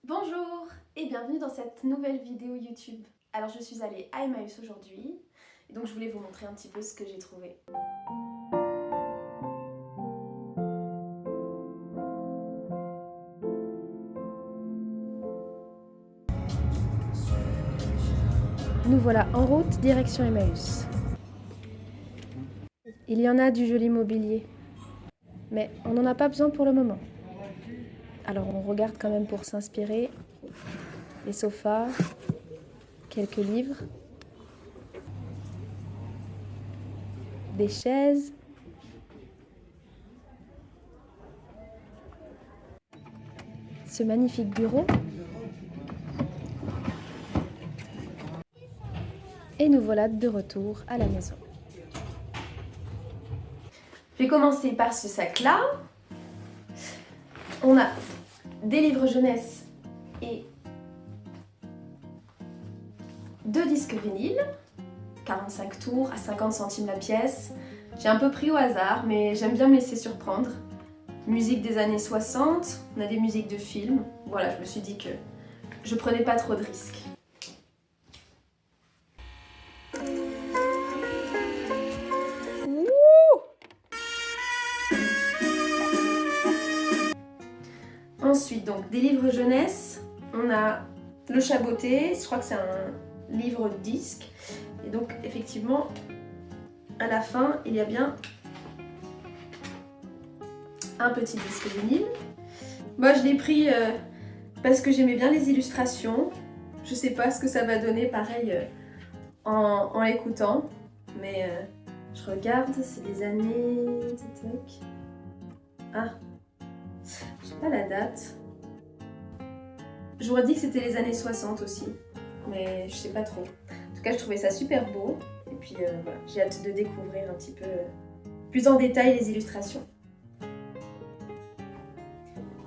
Bonjour et bienvenue dans cette nouvelle vidéo YouTube. Alors je suis allée à Emmaüs aujourd'hui et donc je voulais vous montrer un petit peu ce que j'ai trouvé. Nous voilà en route direction Emmaüs. Il y en a du joli mobilier, mais on n'en a pas besoin pour le moment. Alors on regarde quand même pour s'inspirer. Les sofas, quelques livres, des chaises, ce magnifique bureau. Et nous voilà de retour à la maison. Je vais commencer par ce sac-là. On a des livres jeunesse et 2 disques vinyles, 45 tours à 50 centimes la pièce. J'ai un peu pris au hasard, mais j'aime bien me laisser surprendre. Musique des années 60, on a des musiques de films. Voilà, je me suis dit que je prenais pas trop de risques. Ensuite, donc des livres jeunesse, on a Le Chaboté, je crois que c'est un livre disque. Et donc effectivement, à la fin, il y a bien un petit disque vinyle. Moi je l'ai pris parce que j'aimais bien les illustrations. Je sais pas ce que ça va donner pareil en l'écoutant, mais je regarde, c'est des années... Ah, je sais pas la date. J'aurais dit que c'était les années 60 aussi, mais je sais pas trop. En tout cas, je trouvais ça super beau. Et puis voilà, j'ai hâte de découvrir un petit peu plus en détail les illustrations.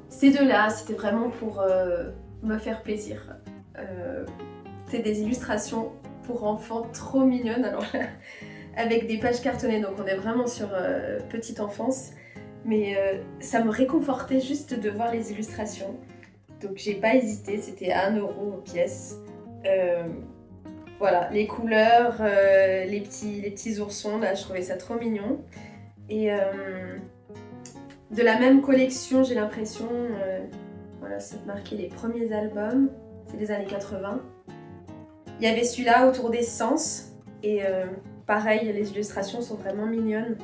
Ces deux-là, c'était vraiment pour me faire plaisir. C'est des illustrations pour enfants trop mignonnes, alors avec des pages cartonnées, donc on est vraiment sur petite enfance. Mais ça me réconfortait juste de voir les illustrations. Donc j'ai pas hésité, c'était à 1 € pièce. Voilà, les couleurs, les petits oursons, là je trouvais ça trop mignon. Et de la même collection, j'ai l'impression, voilà, c'est marqué les premiers albums, c'est des années 80. Il y avait celui-là autour des sens, et pareil, les illustrations sont vraiment mignonnes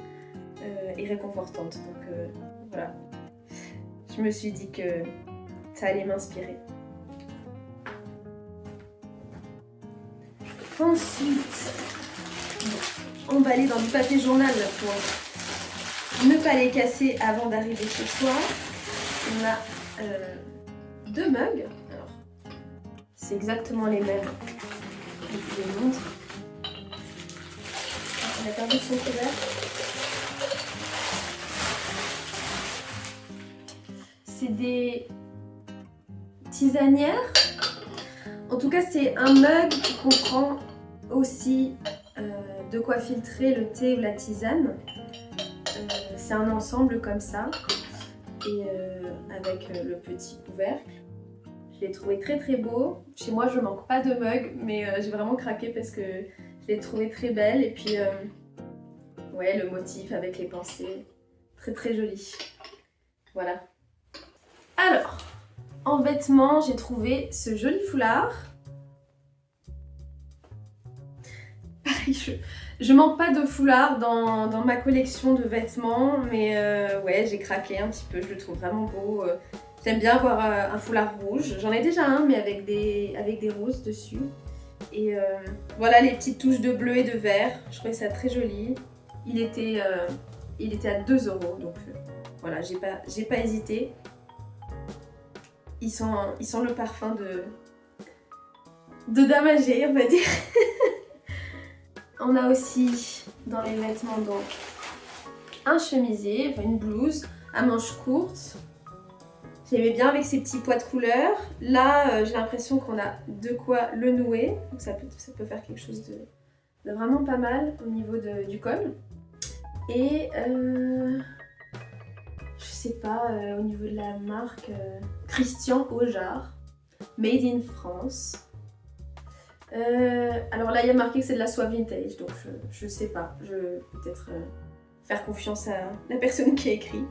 et réconfortantes. Donc voilà, je me suis dit que ça allait m'inspirer. Ensuite, emballé dans du papier journal pour ne pas les casser avant d'arriver chez soi. On a 2 mugs. Alors, c'est exactement les mêmes. Je vous les montre. On a perdu son couvert. C'est des tisanières. En tout cas, c'est un mug qui comprend aussi de quoi filtrer le thé ou la tisane. C'est un ensemble comme ça, et avec le petit couvercle. Je l'ai trouvé très très beau. Chez moi, je manque pas de mug, mais j'ai vraiment craqué parce que je l'ai trouvé très belle. Et puis, ouais, le motif avec les pensées, très très joli. Voilà. Alors, en vêtements, j'ai trouvé ce joli foulard. Pareil, je manque pas de foulard dans ma collection de vêtements, mais ouais, j'ai craqué un petit peu, je le trouve vraiment beau. J'aime bien avoir un foulard rouge. J'en ai déjà un, mais avec des roses dessus. Et voilà les petites touches de bleu et de vert. Je trouvais ça très joli. Il était à 2 €, donc voilà, j'ai pas hésité. Ils sont le parfum de dame âgée, on va dire. On a aussi dans les vêtements donc un chemisier, enfin une blouse à manches courtes. J'aimais bien avec ces petits pois de couleurs. Là, j'ai l'impression qu'on a de quoi le nouer. Donc ça peut faire quelque chose de vraiment pas mal au niveau du col. Et je sais pas, au niveau de la marque, Christian Aujar. Made in France. Alors là, il y a marqué que c'est de la soie vintage, donc je sais pas. Je vais peut-être faire confiance à la personne qui a écrit.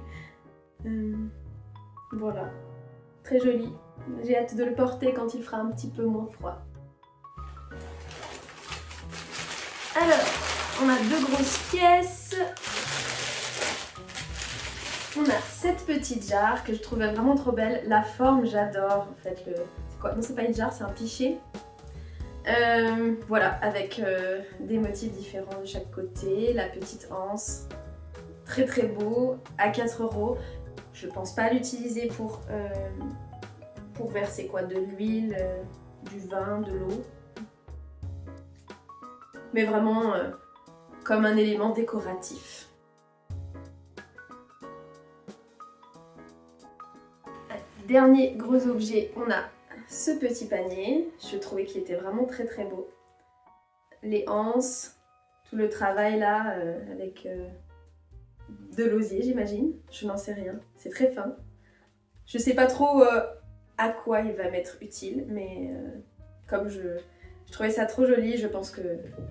Voilà, très joli. J'ai hâte de le porter quand il fera un petit peu moins froid. Alors, on a 2 grosses pièces. On a cette petite jarre que je trouvais vraiment trop belle. La forme, j'adore. En fait, c'est quoi? Non, c'est pas une jarre, c'est un pichet. Voilà, avec des motifs différents de chaque côté. La petite anse, très très beau, à 4 €. Je pense pas l'utiliser pour verser quoi, de l'huile, du vin, de l'eau. Mais vraiment comme un élément décoratif. Dernier gros objet, on a ce petit panier. Je trouvais qu'il était vraiment très très beau. Les anses, tout le travail là avec de l'osier j'imagine, je n'en sais rien. C'est très fin. Je sais pas trop à quoi il va m'être utile, mais comme je trouvais ça trop joli, je pense que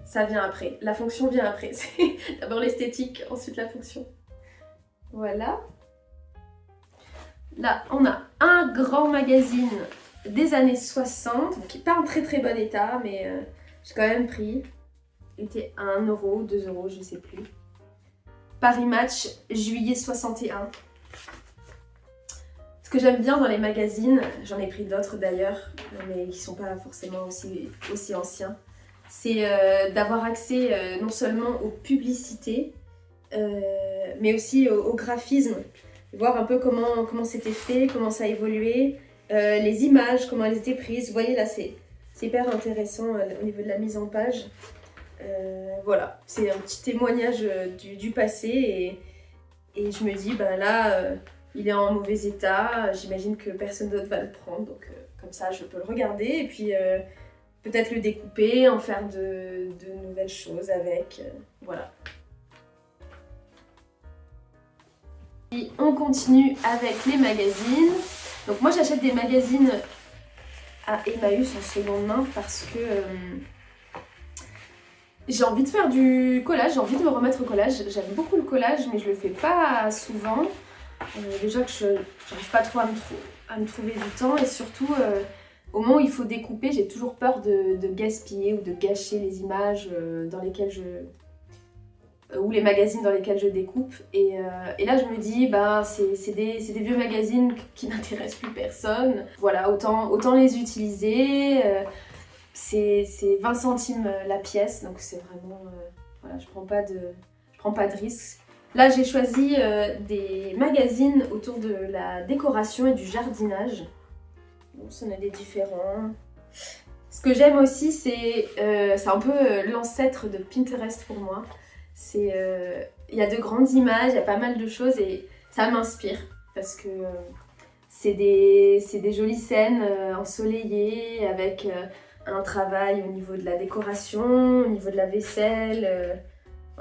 ça vient après. La fonction vient après. C'est d'abord l'esthétique, ensuite la fonction. Voilà. Là, on a un grand magazine des années 60, qui n'est pas en très très bon état, mais j'ai quand même pris. Il était à 1 €, 2 €, je ne sais plus. Paris Match, juillet 61. Ce que j'aime bien dans les magazines, j'en ai pris d'autres d'ailleurs, mais qui ne sont pas forcément aussi anciens, c'est d'avoir accès non seulement aux publicités, mais aussi au graphisme. Voir un peu comment c'était fait, comment ça a évolué, les images, comment elles étaient prises. Vous voyez là, c'est hyper intéressant au niveau de la mise en page. Voilà, c'est un petit témoignage du passé et je me dis, bah là, il est en mauvais état, j'imagine que personne d'autre va le prendre, donc comme ça je peux le regarder et puis peut-être le découper, en faire de nouvelles choses avec, voilà. Et on continue avec les magazines. Donc moi j'achète des magazines à Emmaüs en seconde main parce que j'ai envie de faire du collage, j'ai envie de me remettre au collage. J'aime beaucoup le collage mais je le fais pas souvent. Déjà que je n'arrive pas trop à me trouver du temps et surtout au moment où il faut découper, j'ai toujours peur de gaspiller ou de gâcher les images dans lesquelles ou les magazines dans lesquels je découpe et là je me dis bah c'est des vieux magazines qui n'intéressent plus personne, voilà, autant les utiliser, c'est 20 centimes la pièce, donc c'est vraiment voilà, je prends pas de risques. Là j'ai choisi des magazines autour de la décoration et du jardinage, donc ça en a des différents. Ce que j'aime aussi c'est un peu l'ancêtre de Pinterest pour moi. Il y a de grandes images, il y a pas mal de choses et ça m'inspire parce que c'est des jolies scènes ensoleillées avec un travail au niveau de la décoration, au niveau de la vaisselle.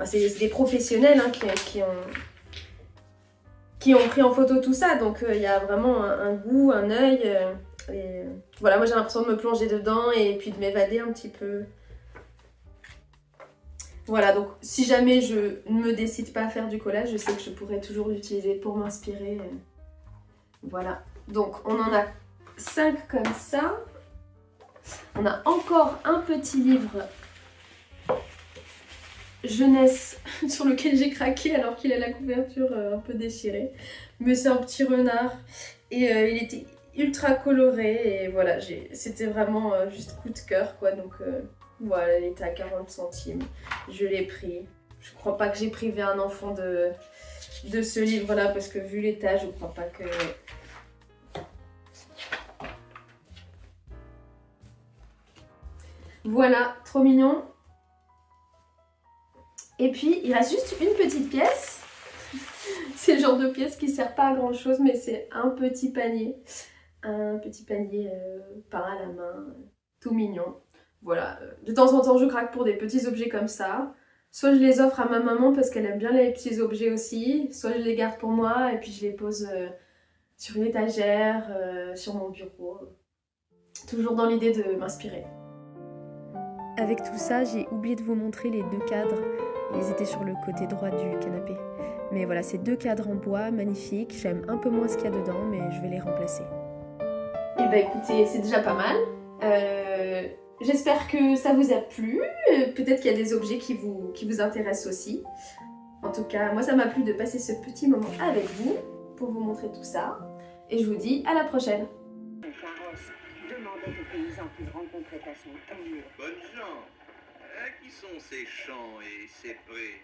C'est des professionnels hein, qui ont pris en photo tout ça, donc il y a vraiment un goût, un œil. Et voilà, moi j'ai l'impression de me plonger dedans et puis de m'évader un petit peu. Voilà, donc si jamais je ne me décide pas à faire du collage, je sais que je pourrais toujours l'utiliser pour m'inspirer. Voilà, donc on en a 5 comme ça. On a encore un petit livre jeunesse sur lequel j'ai craqué alors qu'il a la couverture un peu déchirée. Mais c'est un petit renard et il était ultra coloré et voilà, c'était vraiment juste coup de cœur quoi, donc... Voilà, il était à 40 centimes. Je l'ai pris. Je crois pas que j'ai privé un enfant de ce livre-là parce que vu l'état, je crois pas que... Voilà, trop mignon. Et puis, il reste juste une petite pièce. C'est le genre de pièce qui sert pas à grand chose, mais c'est un petit panier. Un petit panier peint à la main, tout mignon. Voilà, de temps en temps je craque pour des petits objets comme ça. Soit je les offre à ma maman parce qu'elle aime bien les petits objets aussi, soit je les garde pour moi et puis je les pose sur une étagère, sur mon bureau. toujours dans l'idée de m'inspirer. Avec tout ça, j'ai oublié de vous montrer les 2 cadres. Ils étaient sur le côté droit du canapé. Mais voilà, ces 2 cadres en bois, magnifiques. J'aime un peu moins ce qu'il y a dedans, mais je vais les remplacer. Et bah écoutez, c'est déjà pas mal. J'espère que ça vous a plu. Peut-être qu'il y a des objets qui vous intéressent aussi. En tout cas, moi ça m'a plu de passer ce petit moment avec vous pour vous montrer tout ça. Et je vous dis à la prochaine. Carrosse demandait aux paysans qu'il rencontrait à son tour. Bonnes gens, qui sont ces champs et ces prés?